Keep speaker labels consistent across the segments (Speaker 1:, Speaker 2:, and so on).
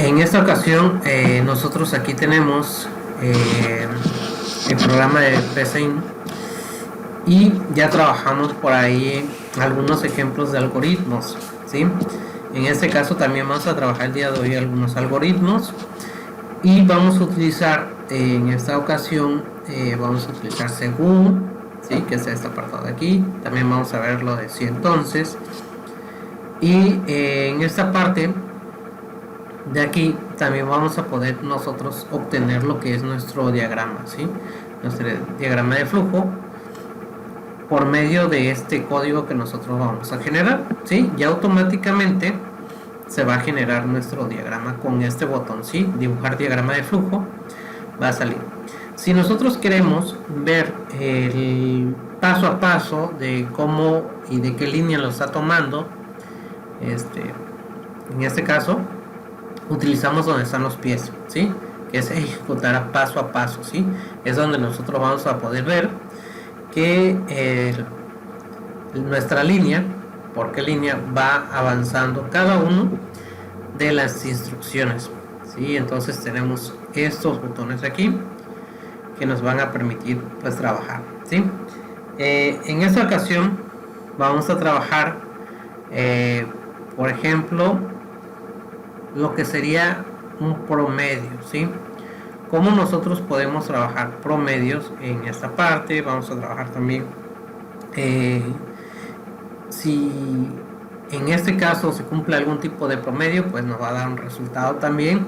Speaker 1: En esta ocasión nosotros aquí tenemos el programa de PCIN y ya trabajamos por ahí algunos ejemplos de algoritmos, ¿sí? En este caso también vamos a trabajar el día de hoy algunos algoritmos y vamos a utilizar en esta ocasión vamos a utilizar según, ¿sí? Que es este apartado de aquí. También vamos a ver lo de si entonces, y en esta parte de aquí también vamos a poder nosotros obtener lo que es nuestro diagrama, ¿sí? Nuestro diagrama de flujo por medio de este código que nosotros vamos a generar, ¿sí? Ya automáticamente se va a generar nuestro diagrama con este botón, ¿sí? Dibujar diagrama de flujo, va a salir. Si nosotros queremos ver el paso a paso de cómo y de qué línea lo está tomando, en este caso utilizamos donde están los pies, ¿sí? Que es ejecutar paso a paso, ¿sí? Es donde nosotros vamos a poder ver que nuestra línea, por qué línea va avanzando cada uno de las instrucciones, ¿sí? Entonces tenemos estos botones aquí que nos van a permitir pues trabajar, ¿sí? En esta ocasión vamos a trabajar por ejemplo lo que sería un promedio, ¿sí? Cómo nosotros podemos trabajar promedios en esta parte. Vamos a trabajar también si en este caso se cumple algún tipo de promedio, pues nos va a dar un resultado también.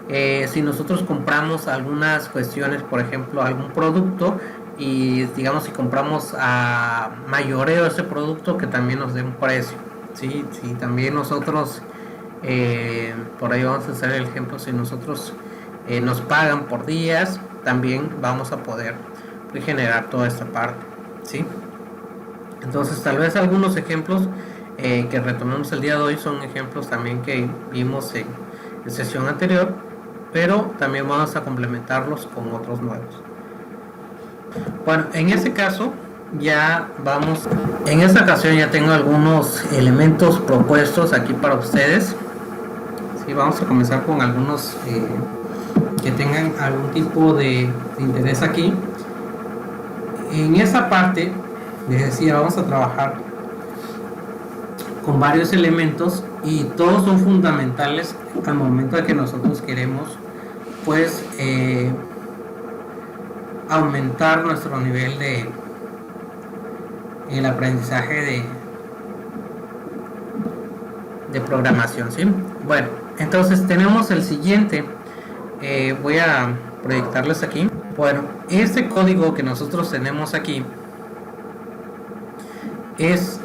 Speaker 1: Si nosotros compramos algunas cuestiones, por ejemplo algún producto, y digamos si compramos a mayoreo ese producto, que también nos dé un precio, ¿sí? Si también nosotros por ahí vamos a hacer el ejemplo, si nosotros nos pagan por días, también vamos a poder generar toda esta parte, ¿sí? Entonces tal vez algunos ejemplos que retomemos el día de hoy son ejemplos también que vimos en sesión anterior, pero también vamos a complementarlos con otros nuevos. Bueno, en este caso ya vamos, en esta ocasión ya tengo algunos elementos propuestos aquí para ustedes. Sí, vamos a comenzar con algunos que tengan algún tipo de interés aquí. En esa parte les decía, vamos a trabajar con varios elementos y todos son fundamentales al momento de que nosotros queremos pues aumentar nuestro nivel de el aprendizaje de programación, ¿sí? Bueno, entonces tenemos el siguiente, voy a proyectarles aquí. Bueno, este código que nosotros tenemos aquí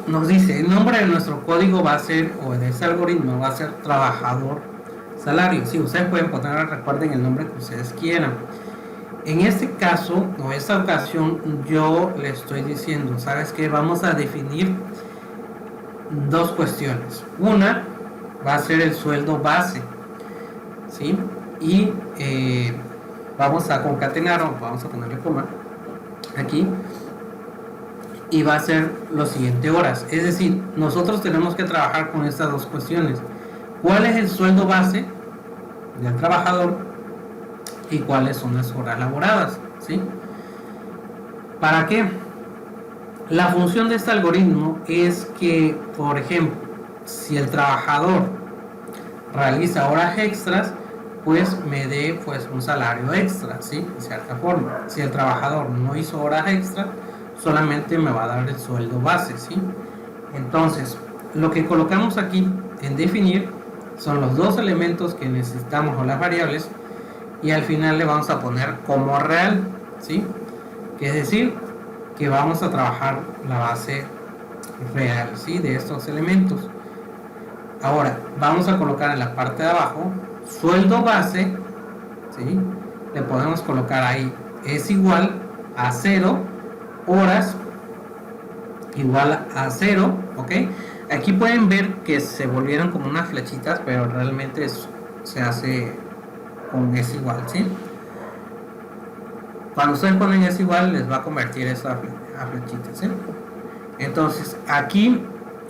Speaker 1: nos dice, el nombre de nuestro código va a ser, o de ese algoritmo va a ser trabajador salario. Sí, ustedes pueden poner, recuerden el nombre que ustedes quieran. En este caso, o esta ocasión, yo le estoy diciendo, ¿sabes qué? Vamos a definir dos cuestiones. Una va a ser el sueldo base, ¿sí? Y vamos a concatenar, o vamos a ponerle coma aquí, y va a ser lo siguiente, horas. Es decir, nosotros tenemos que trabajar con estas dos cuestiones. ¿Cuál es el sueldo base del trabajador y cuáles son las horas laboradas, ¿sí? ¿Para qué? La función de este algoritmo es que, por ejemplo, si el trabajador realiza horas extras, pues me dé pues un salario extra, ¿sí? De cierta forma. Si el trabajador no hizo horas extras, solamente me va a dar el sueldo base, ¿sí? Entonces, lo que colocamos aquí en definir son los dos elementos que necesitamos, o las variables, y al final le vamos a poner como real, ¿sí? Que es decir, que vamos a trabajar la base real, ¿sí? De estos elementos. Ahora, vamos a colocar en la parte de abajo, sueldo base, ¿sí? Le podemos colocar ahí, es igual a 0, horas igual a 0, ¿ok? Aquí pueden ver que se volvieron como unas flechitas, pero realmente se hace con es igual, ¿sí? Cuando ustedes ponen es igual, les va a convertir eso a flechitas, ¿sí? Entonces aquí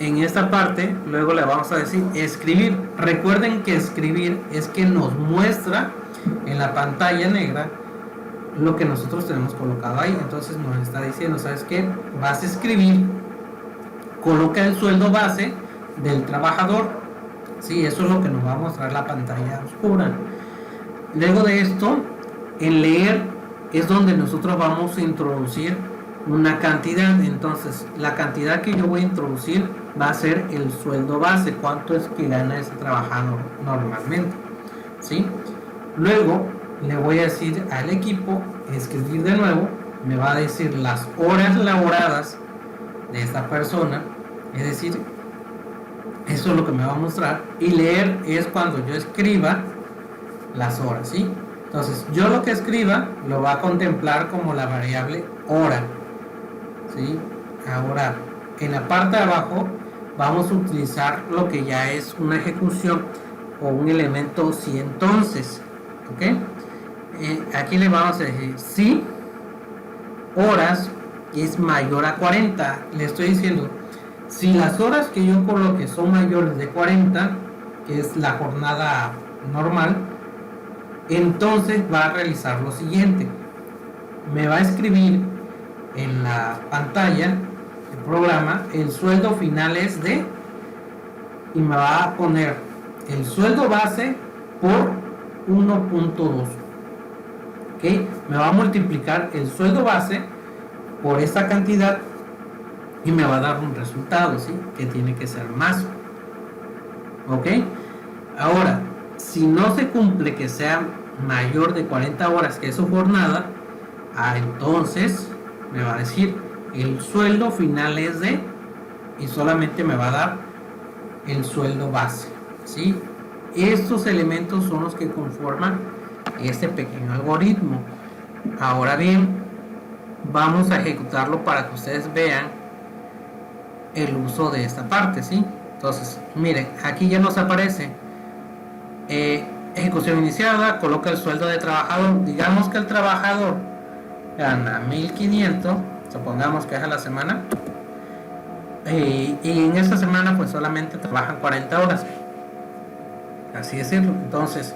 Speaker 1: en esta parte luego le vamos a decir escribir. Recuerden que escribir es que nos muestra en la pantalla negra lo que nosotros tenemos colocado ahí. Entonces nos está diciendo, ¿sabes qué? Vas a escribir, coloca el sueldo base del trabajador. Sí, eso es lo que nos va a mostrar la pantalla oscura. Luego de esto, en leer es donde nosotros vamos a introducir una cantidad. Entonces la cantidad que yo voy a introducir va a ser el sueldo base, cuánto es que gana ese trabajador normalmente, ¿sí? Luego le voy a decir al equipo escribir de nuevo, me va a decir las horas laboradas de esta persona, es decir, eso es lo que me va a mostrar. Y leer es cuando yo escriba las horas, ¿sí? Entonces yo lo que escriba lo va a contemplar como la variable hora, ¿sí? Ahora en la parte de abajo vamos a utilizar lo que ya es una ejecución o un elemento si entonces, ¿ok? Aquí le vamos a decir si horas es mayor a 40. Le estoy diciendo, si las horas que yo coloque son mayores de 40, que es la jornada normal, entonces va a realizar lo siguiente. Me va a escribir en la pantalla el programa, el sueldo final es de, y me va a poner el sueldo base por 1.2. ¿Okay? Me va a multiplicar el sueldo base por esta cantidad y me va a dar un resultado, ¿sí? Que tiene que ser más. ¿Ok? Ahora, si no se cumple que sea mayor de 40 horas, que es su jornada, entonces me va a decir el sueldo final es de, y solamente me va a dar el sueldo base, ¿sí? Estos elementos son los que conforman este pequeño algoritmo. Ahora bien, vamos a ejecutarlo para que ustedes vean el uso de esta parte, ¿sí? Entonces, miren, aquí ya nos aparece ejecución iniciada, coloca el sueldo de trabajador. Digamos que el trabajador gana 1500, supongamos que es a la semana, y en esta semana pues solamente trabajan 40 horas, así decirlo. Entonces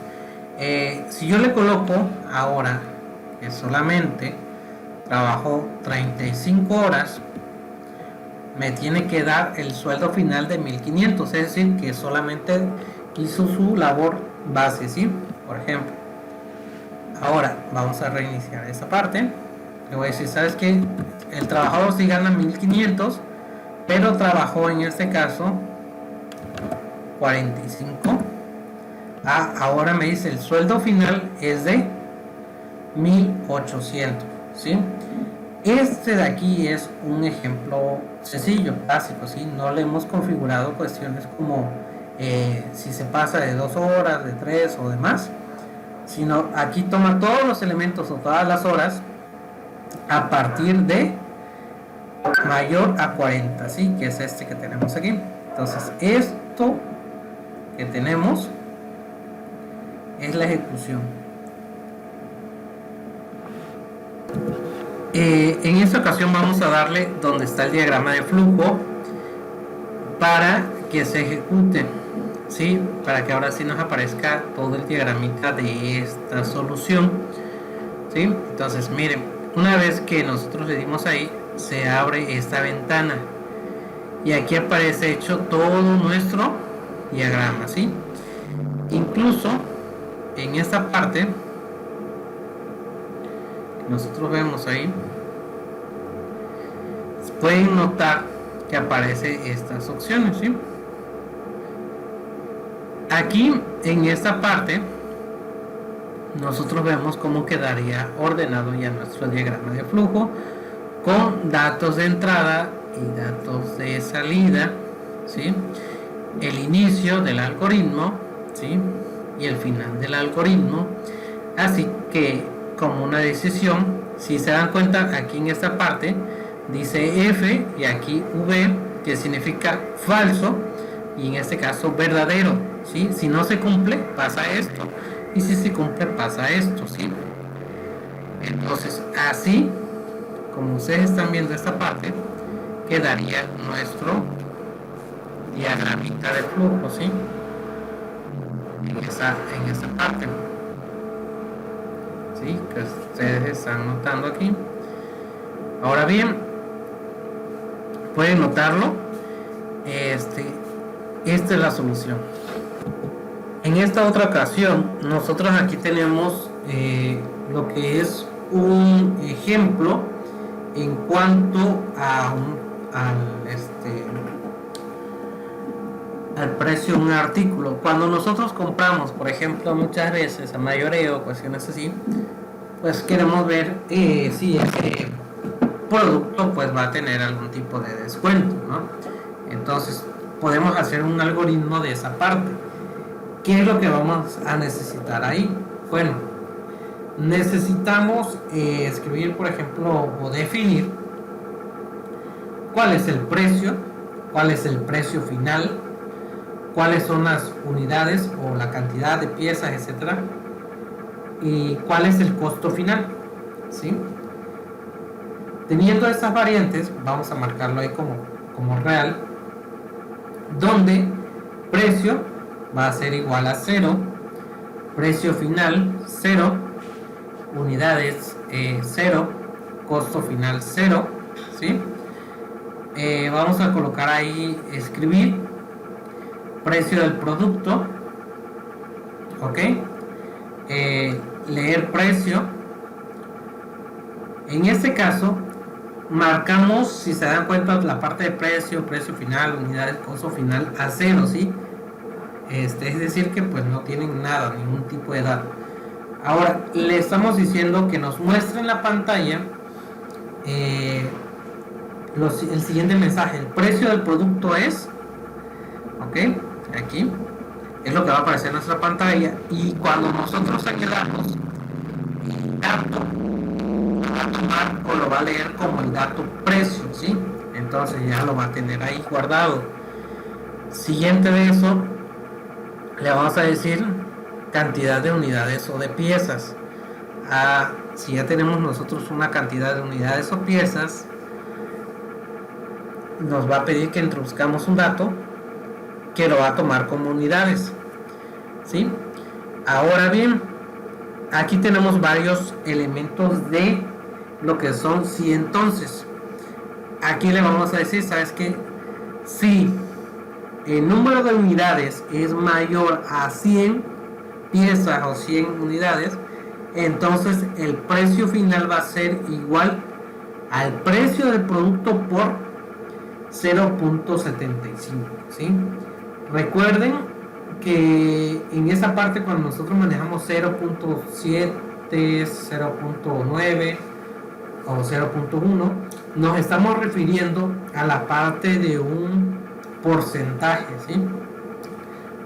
Speaker 1: si yo le coloco ahora que solamente trabajó 35 horas, me tiene que dar el sueldo final de 1500, es decir, que solamente hizo su labor base, ¿sí? Por ejemplo, ahora vamos a reiniciar esta parte. Le voy a decir, ¿sabes qué? El trabajador sí gana 1500, pero trabajó en este caso 45. Ahora me dice el sueldo final es de 1800, ¿sí? Este de aquí es un ejemplo sencillo, básico, ¿sí? No le hemos configurado cuestiones como si se pasa de 2 horas, de 3 o demás, sino aquí toma todos los elementos o todas las horas a partir de mayor a 40, ¿sí? Que es este que tenemos aquí. Entonces esto que tenemos es la ejecución. En esta ocasión vamos a darle donde está el diagrama de flujo para que se ejecute, ¿sí? Para que ahora sí nos aparezca todo el diagramita de esta solución, ¿sí? Entonces miren, una vez que nosotros le dimos ahí, se abre esta ventana y aquí aparece hecho todo nuestro diagrama, ¿sí? Incluso en esta parte que nosotros vemos ahí, pueden notar que aparece estas opciones, ¿sí? Aquí en esta parte nosotros vemos cómo quedaría ordenado ya nuestro diagrama de flujo con datos de entrada y datos de salida, ¿sí? El inicio del algoritmo, ¿sí? Y el final del algoritmo. Así que como una decisión, si se dan cuenta, aquí en esta parte dice F y aquí V, que significa falso, y en este caso verdadero, ¿sí? Si no se cumple, pasa esto, y si se cumple, pasa esto, ¿sí? Entonces, así como ustedes están viendo esta parte, quedaría nuestro diagramita de flujo, ¿sí? En esa parte, ¿sí? Que ustedes están notando aquí. Ahora bien, pueden notarlo. Esta es la solución. En esta otra ocasión, nosotros aquí tenemos lo que es un ejemplo en cuanto al precio de un artículo. Cuando nosotros compramos, por ejemplo, muchas veces a mayoreo, cuestiones así, pues queremos ver si ese producto pues va a tener algún tipo de descuento, ¿no? Entonces podemos hacer un algoritmo de esa parte. ¿Qué es lo que vamos a necesitar ahí? Bueno, necesitamos escribir, por ejemplo, o definir cuál es el precio, cuál es el precio final, cuáles son las unidades o la cantidad de piezas, etcétera, y cuál es el costo final, ¿sí? Teniendo estas variantes, vamos a marcarlo ahí como real, donde precio va a ser igual a 0, precio final 0, unidades 0, costo final 0, ¿sí? Vamos a colocar ahí, escribir precio del producto, ok, leer precio. En este caso marcamos, si se dan cuenta, la parte de precio final, unidades, costo final a 0, ¿sí? Es decir que pues no tienen nada, ningún tipo de dato. Ahora le estamos diciendo que nos muestre en la pantalla el siguiente mensaje: el precio del producto es, ok, aquí es lo que va a aparecer en nuestra pantalla, y cuando nosotros añadamos el dato, lo va a tomar o lo va a leer como el dato precio, ¿sí? Entonces ya lo va a tener ahí guardado. Siguiente de eso, le vamos a decir cantidad de unidades o de piezas. Si ya tenemos nosotros una cantidad de unidades o piezas, nos va a pedir que introduzcamos un dato que lo va a tomar como unidades, ¿sí? Ahora bien, aquí tenemos varios elementos de lo que son si entonces. Aquí le vamos a decir, ¿sabes qué? Si el número de unidades es mayor a 100 piezas o 100 unidades, entonces el precio final va a ser igual al precio del producto por 0.75, ¿sí? Recuerden que en esa parte, cuando nosotros manejamos 0.7, 0.9 o 0.1, nos estamos refiriendo a la parte de un porcentaje, ¿sí?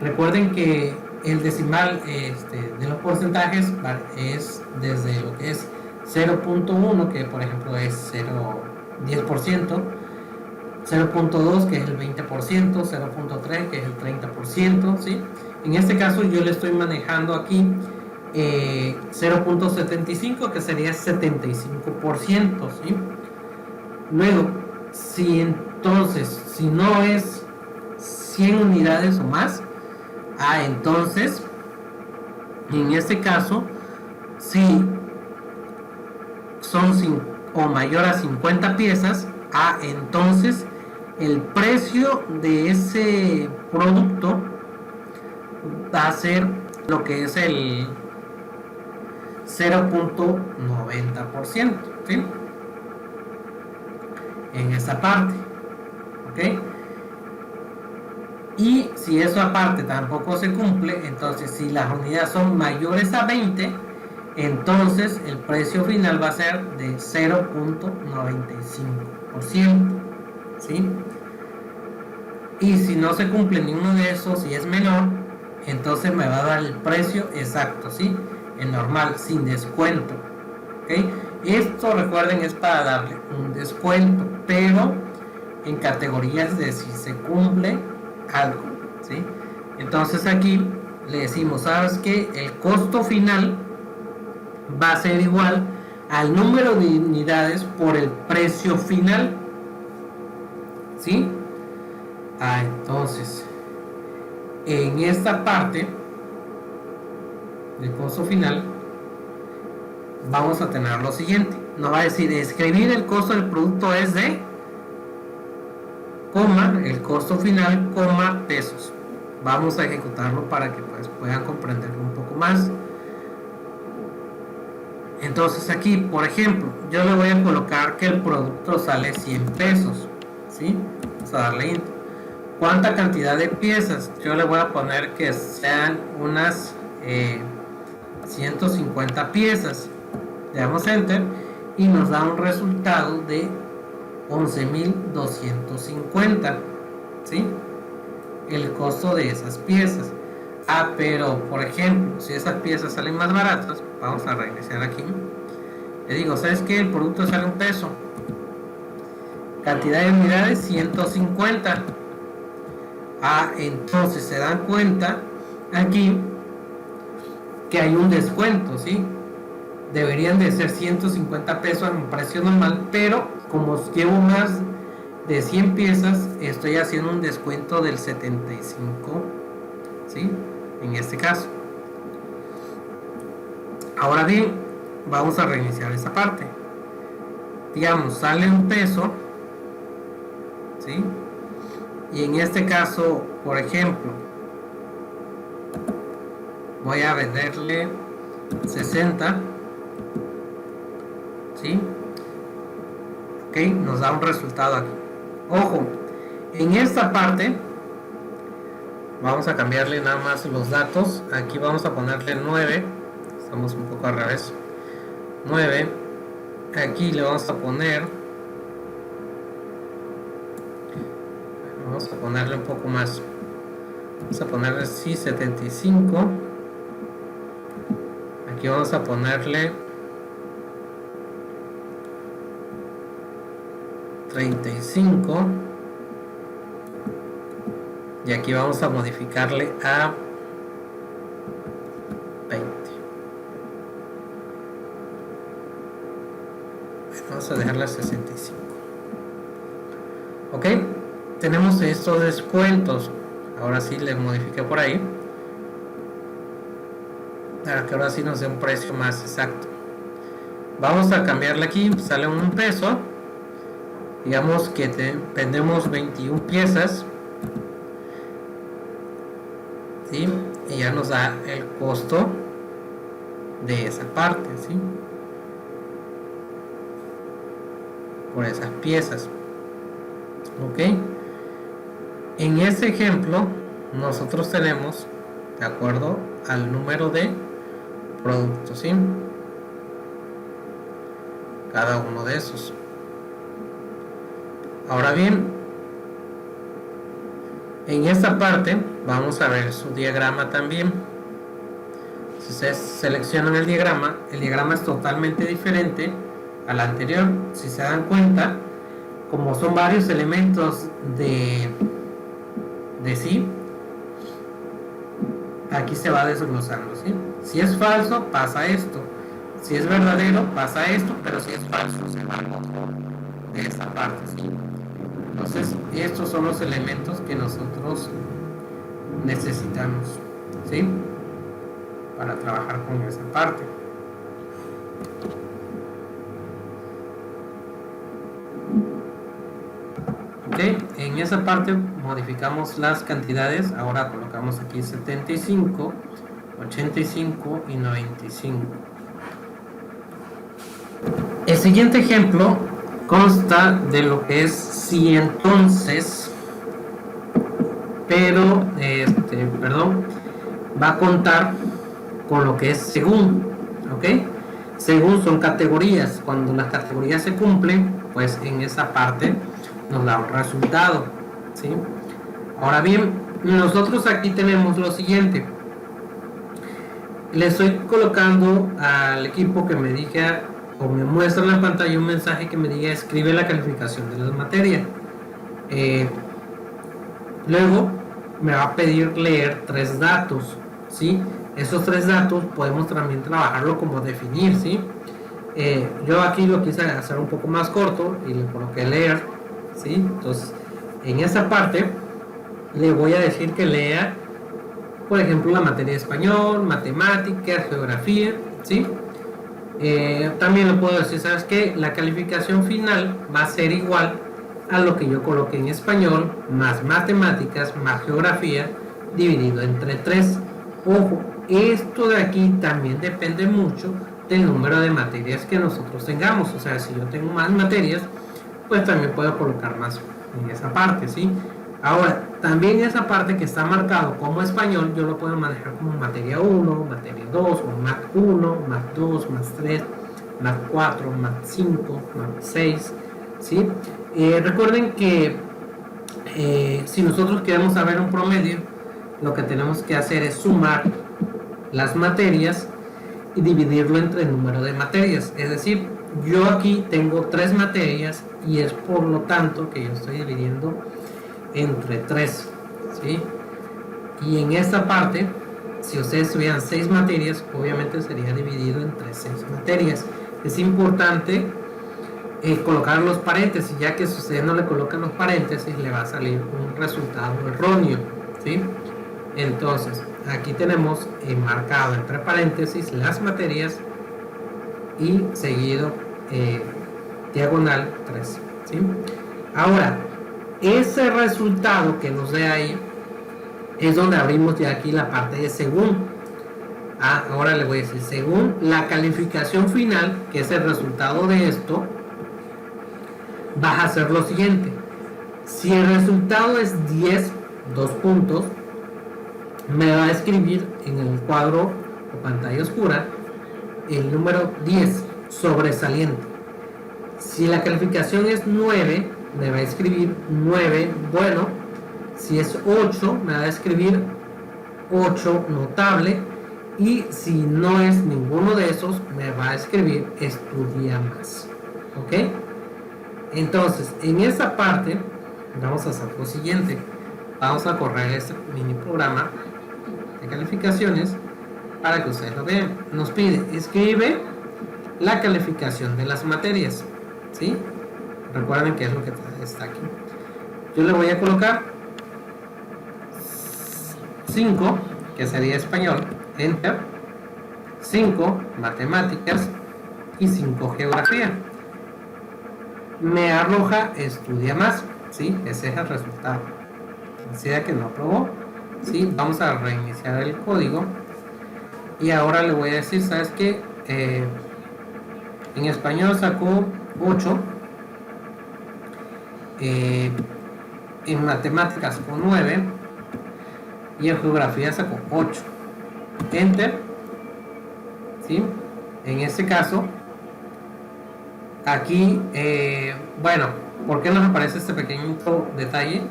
Speaker 1: Recuerden que el decimal de los porcentajes es desde lo que es 0.1, que por ejemplo es 10%, 0.2 que es el 20%, 0.3 que es el 30%, ¿sí? En este caso yo le estoy manejando aquí 0.75, que sería 75%, ¿sí? Luego, si no es 100 unidades o más, entonces en este caso, si son o mayor a 50 piezas, entonces el precio de ese producto va a ser lo que es el 0.90%, ¿sí? En esa parte, ¿ok? Y si eso aparte tampoco se cumple, entonces si las unidades son mayores a 20, entonces el precio final va a ser de 0.95%, ¿sí? Y si no se cumple ninguno de esos, si es menor, entonces me va a dar el precio exacto, ¿sí? El normal, sin descuento, ¿ok? Esto, recuerden, es para darle un descuento, pero en categorías de si se cumple algo, ¿sí? Entonces aquí le decimos, ¿sabes qué? El costo final va a ser igual al número de unidades por el precio final, ¿sí? Entonces, en esta parte del costo final, vamos a tener lo siguiente. Nos va a decir, escribir el costo del producto es de, coma, el costo final, coma, pesos. Vamos a ejecutarlo para que pues puedan comprenderlo un poco más. Entonces aquí, por ejemplo, yo le voy a colocar que el producto sale 100 pesos, ¿sí? Vamos a darle intro. ¿Cuánta cantidad de piezas? Yo le voy a poner que sean unas 150 piezas. Le damos enter y nos da un resultado de 11.250, ¿sí? El costo de esas piezas. Pero por ejemplo, si esas piezas salen más baratas, vamos a regresar aquí. Le digo, ¿sabes qué? El producto sale un peso. Cantidad de unidades 150. Entonces se dan cuenta aquí que hay un descuento, ¿sí? Deberían de ser 150 pesos en precio normal, pero como llevo más de 100 piezas, estoy haciendo un descuento del 75, ¿sí? En este caso. Ahora bien, vamos a reiniciar esa parte. Digamos, sale un peso, ¿sí? Y en este caso, por ejemplo, voy a venderle 60, ¿sí? Ok, nos da un resultado aquí. Ojo, en esta parte vamos a cambiarle nada más los datos. Aquí vamos a ponerle 9. Estamos un poco al revés. 9. Aquí le vamos a poner, vamos a ponerle un poco más. Vamos a ponerle sí 75. Aquí vamos a ponerle 35. Y aquí vamos a modificarle a 20. Vamos a dejarla a 65. Ok, tenemos estos descuentos. Ahora sí les modifiqué por ahí, para que ahora sí nos dé un precio más exacto. Vamos a cambiarle aquí, sale un peso. Digamos que vendemos 21 piezas, ¿sí? Y ya nos da el costo de esa parte, ¿sí? Por esas piezas. Ok, en este ejemplo nosotros tenemos, de acuerdo al número de productos, ¿sí? Cada uno de esos. Ahora bien, en esta parte vamos a ver su diagrama también. Si ustedes seleccionan el diagrama es totalmente diferente al anterior. Si se dan cuenta, como son varios elementos de sí, aquí se va desglosando, ¿sí? Si es falso, pasa esto. Si es verdadero, pasa esto, pero si es falso, se va de esta parte, ¿sí? Entonces, estos son los elementos que nosotros necesitamos, ¿sí? Para trabajar con esa parte. Ok, en esa parte modificamos las cantidades. Ahora colocamos aquí 75, 85 y 95. El siguiente ejemplo consta de lo que es si entonces, pero va a contar con lo que es según, ¿ok? Según son categorías. Cuando las categorías se cumplen, pues en esa parte nos da un resultado, ¿sí? Ahora bien, nosotros aquí tenemos lo siguiente. Le estoy colocando al equipo que me diga o me muestra en la pantalla un mensaje que me diga escribe la calificación de la materia. Luego me va a pedir leer 3 datos, ¿sí? Esos 3 datos podemos también trabajarlo como definir, ¿sí? Yo aquí lo quise hacer un poco más corto y le coloqué leer, ¿sí? Entonces, en esa parte le voy a decir que lea, por ejemplo, la materia de español, matemáticas, geografía, ¿sí? También le puedo decir, ¿sabes qué? La calificación final va a ser igual a lo que yo coloqué en español, más matemáticas, más geografía, dividido entre 3. Ojo, esto de aquí también depende mucho del número de materias que nosotros tengamos. O sea, si yo tengo más materias, pues también puedo colocar más en esa parte, ¿sí? Ahora, también esa parte que está marcado como español, yo lo puedo manejar como materia 1, materia 2, o más 1, más 2, más 3, más 4, más 5, más 6, ¿sí? Recuerden que si nosotros queremos saber un promedio, lo que tenemos que hacer es sumar las materias y dividirlo entre el número de materias. Es decir, yo aquí tengo 3 materias y es por lo tanto que yo estoy dividiendo entre 3, ¿sí? Y en esta parte, si ustedes tuvieran 6 materias, obviamente sería dividido entre 6 materias. Es importante colocar los paréntesis, ya que si ustedes no le colocan los paréntesis, le va a salir un resultado erróneo, ¿sí? Entonces, aquí tenemos marcado entre paréntesis las materias y seguido diagonal 3, ¿sí? Ahora, ese resultado que nos dé ahí es donde abrimos ya aquí la parte de según. Ahora le voy a decir según la calificación final, que es el resultado de esto, vas a hacer lo siguiente. Si el resultado es 10, 2 puntos, me va a escribir en el cuadro o pantalla oscura el número 10, sobresaliente. Si la calificación es 9, me va a escribir 9, bueno. Si es 8, me va a escribir 8, notable. Y si no es ninguno de esos, me va a escribir estudia más. ¿Ok? Entonces, en esta parte, vamos a hacer lo siguiente. Vamos a correr este mini programa de calificaciones para que ustedes lo vean. Nos pide, escribe la calificación de las materias, ¿sí? Recuerden que es lo que está aquí. Yo le voy a colocar 5, que sería español, enter, 5 matemáticas y 5 geografía. Me arroja estudia más, ¿sí? Ese es el resultado. Decía que no aprobó, ¿sí? Vamos a reiniciar el código y ahora le voy a decir, ¿sabes qué? En español sacó 8, en matemáticas sacó 9 y en geografía sacó 8. Enter, ¿sí? En este caso, aquí, bueno, ¿por qué nos aparece este pequeño detalle?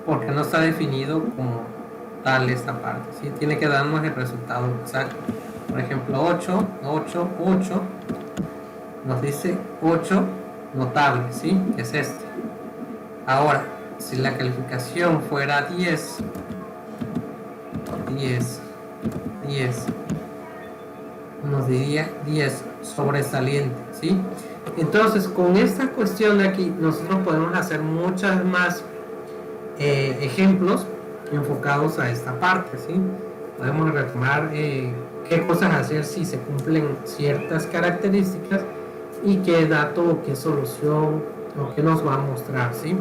Speaker 1: Porque no está definido como tal esta parte, ¿sí? Tiene que darnos el resultado exacto. Por ejemplo, 8, 8, 8, nos dice 8 notable, ¿sí? Que es este. Ahora, si la calificación fuera 10, 10, 10, nos diría 10 sobresaliente, ¿sí? Entonces, con esta cuestión de aquí, nosotros podemos hacer muchas más ejemplos enfocados a esta parte, ¿sí? Podemos retomar qué cosas hacer si se cumplen ciertas características y qué dato o qué solución o qué nos va a mostrar, ¿sí?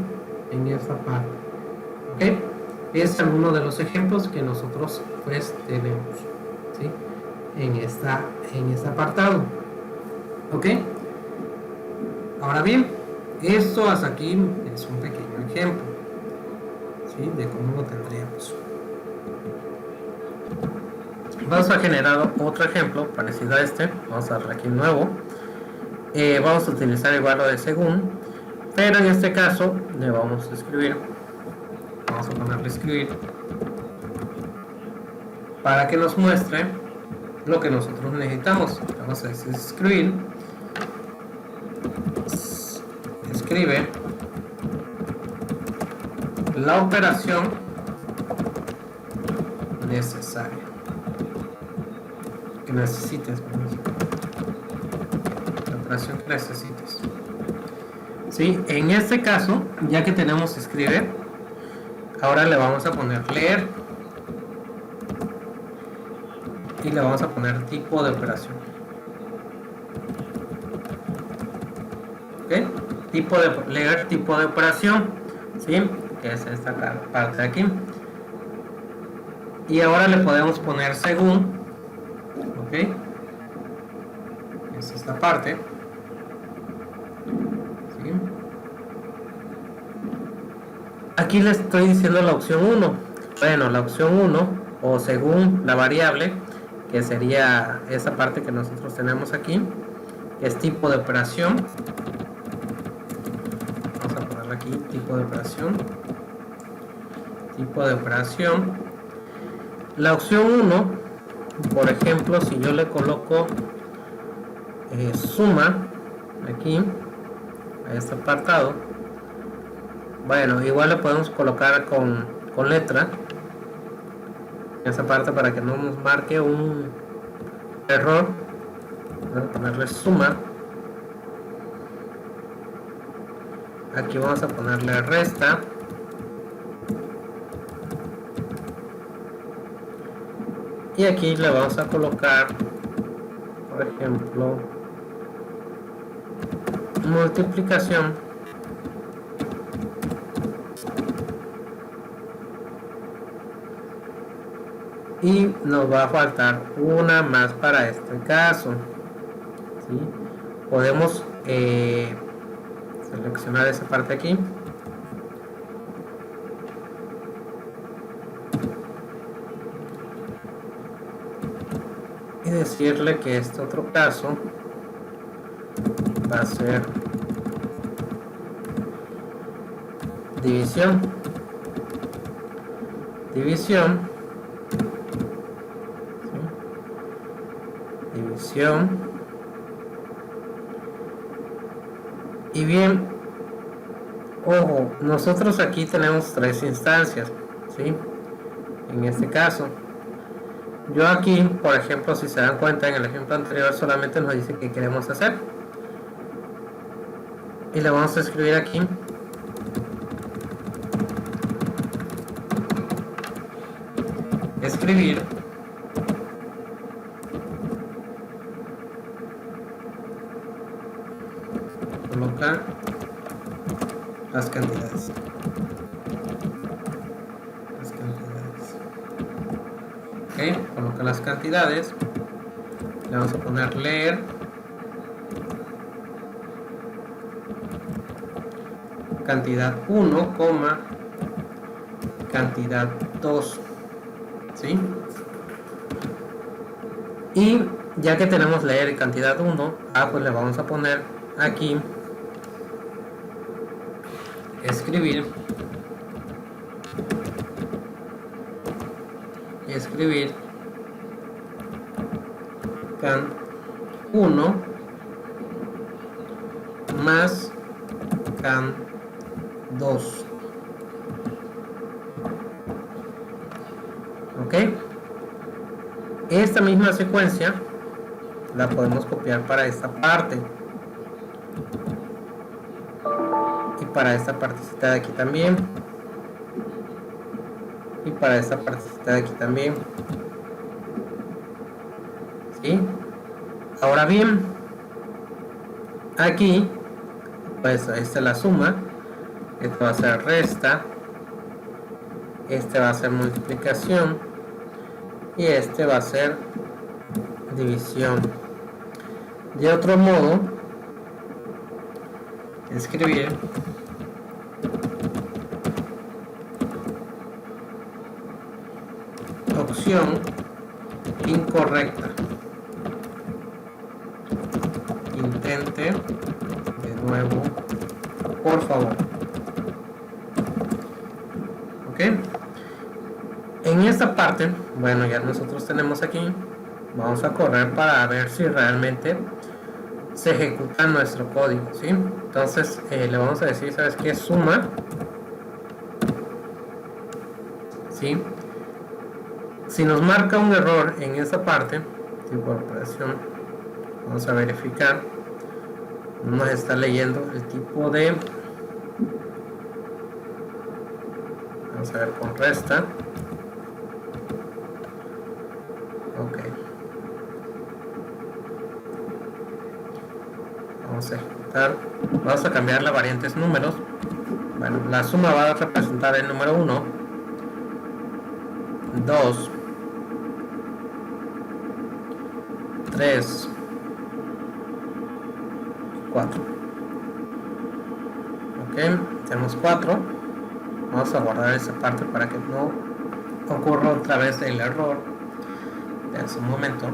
Speaker 1: En esta parte, ¿ok? Es alguno de los ejemplos que nosotros pues tenemos, ¿sí? En este apartado, ¿ok? Ahora bien, esto hasta aquí es un pequeño ejemplo, ¿sí? De cómo lo tendríamos. Vamos a generar otro ejemplo parecido a este. Vamos a darle aquí nuevo. Vamos a utilizar igual lo de según, pero en este caso le vamos a escribir, vamos a ponerle escribir para que nos muestre lo que nosotros necesitamos. Vamos a decir escribir, escribe la operación necesaria que necesites, la operación que necesites, ¿sí? En este caso, ya que tenemos escribe, Ahora le vamos a poner leer y le vamos a poner tipo de operación. ¿Ok? Leer tipo de operación, ¿sí? Que es esta parte de aquí. Y ahora le podemos poner según, ¿ok? Es esta parte, ¿sí? Aquí le estoy diciendo la opción 1. Bueno, la opción 1 o según la variable, que sería esa parte que nosotros tenemos aquí, es tipo de operación. Vamos a ponerle aquí tipo de operación. Tipo de operación. La opción 1, por ejemplo, si yo le coloco suma aquí a este apartado, bueno, igual le podemos colocar con letra esa parte para que no nos marque un error. Vamos a ponerle suma, aquí vamos a ponerle resta, y aquí le vamos a colocar, por ejemplo, multiplicación, y nos va a faltar una más para este caso, ¿sí? Podemos seleccionar esa parte aquí y decirle que este otro caso va a ser división, ¿sí? División. Y bien, ojo, nosotros aquí tenemos 3 instancias, ¿sí? En este caso, yo aquí, por ejemplo, si se dan cuenta, en el ejemplo anterior solamente nos dice qué queremos hacer, y le vamos a escribir aquí escribir colocar las cantidades. Ok, coloca las cantidades. Le vamos a poner leer. Cantidad 1, cantidad 2. ¿Sí? Y ya que tenemos leer cantidad 1, pues le vamos a poner aquí escribir can 1 más can 2. Ok, esta misma secuencia la podemos copiar para esta parte y para esta partecita de aquí también y para esta partecita de aquí también, ¿sí? Ahora bien, aquí pues esta es la suma, esto va a ser resta, este va a ser multiplicación y este va a ser división. De otro modo, escribir opción incorrecta. Intente de nuevo, por favor. Ok. En esta parte, bueno, ya nosotros tenemos aquí, vamos a correr para ver si realmente se ejecuta nuestro código, ¿sí? Entonces le vamos a decir, ¿sabes qué? Suma, ¿sí? Si nos marca un error en esta parte, tipo de operación, vamos a verificar, no nos está leyendo el tipo de, Vamos a ver con resta. Ok. Vamos a ejecutar. Vamos a cambiar la variante números. Bueno, la suma va a representar el número 1, 2, 3, 4. Ok, tenemos 4. Vamos a guardar esa parte para que no ocurra otra vez el error de hace un momento.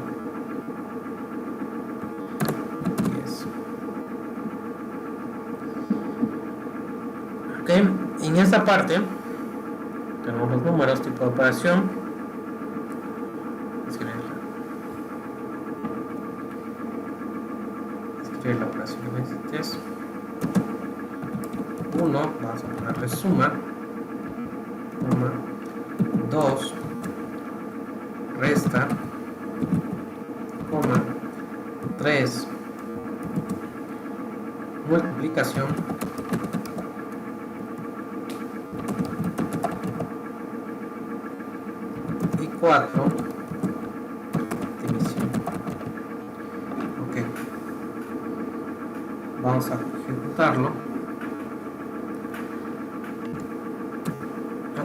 Speaker 1: Ok, en esta parte tenemos los números, tipo de operación. Escribir la operación de 1, vamos a ponerle suma, 2, resta, coma, 3, multiplicación, y 4, división. Ok, vamos a ejecutarlo.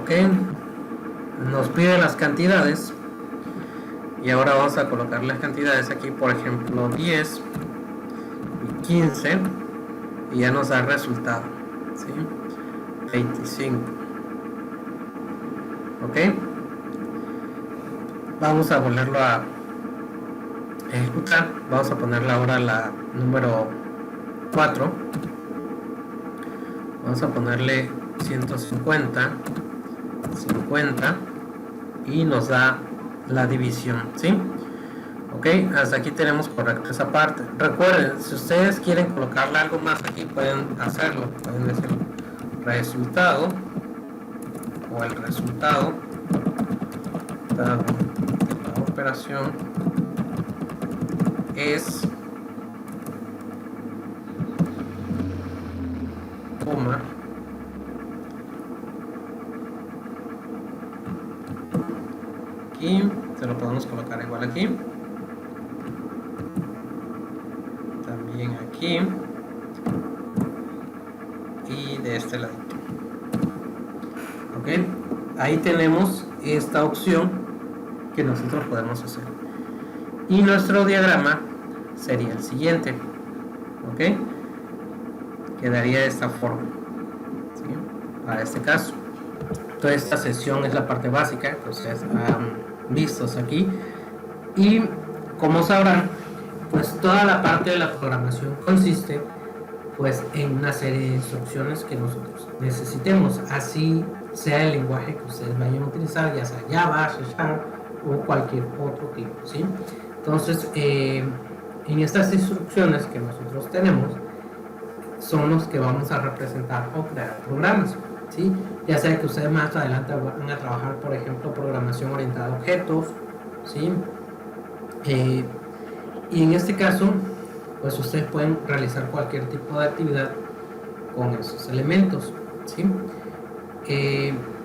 Speaker 1: Ok, nos pide las cantidades y ahora vamos a colocar las cantidades aquí, por ejemplo 10 y 15, y ya nos da el resultado, ¿sí? 25. Ok, vamos a volverlo a ejecutar. Vamos a ponerle ahora la número 4, vamos a ponerle 150, 50, y nos da la división, ¿sí? Ok, hasta aquí tenemos correcto esa parte. Recuerden, si ustedes quieren colocarle algo más aquí, pueden hacerlo. Pueden decir resultado, o el resultado dado de la operación es, coma, aquí se lo podemos colocar igual aquí, también aquí, y de este lado. Ok, ahí tenemos esta opción que nosotros podemos hacer, y nuestro diagrama sería el siguiente. Ok, quedaría de esta forma, ¿sí? Para este caso, toda esta sesión es la parte básica que ustedes han visto aquí, y como sabrán, pues toda la parte de la programación consiste pues en una serie de instrucciones que nosotros necesitemos, así sea el lenguaje que ustedes vayan a utilizar, ya sea Java, C# o cualquier otro tipo, ¿sí? Entonces, en estas instrucciones que nosotros tenemos son los que vamos a representar o crear programas, ¿sí? Ya sea que ustedes más adelante van a trabajar, por ejemplo, programación orientada a objetos, ¿sí? Y en este caso, pues ustedes pueden realizar cualquier tipo de actividad con esos elementos, ¿sí?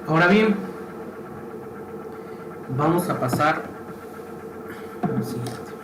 Speaker 1: Ahora bien, vamos a pasar al siguiente.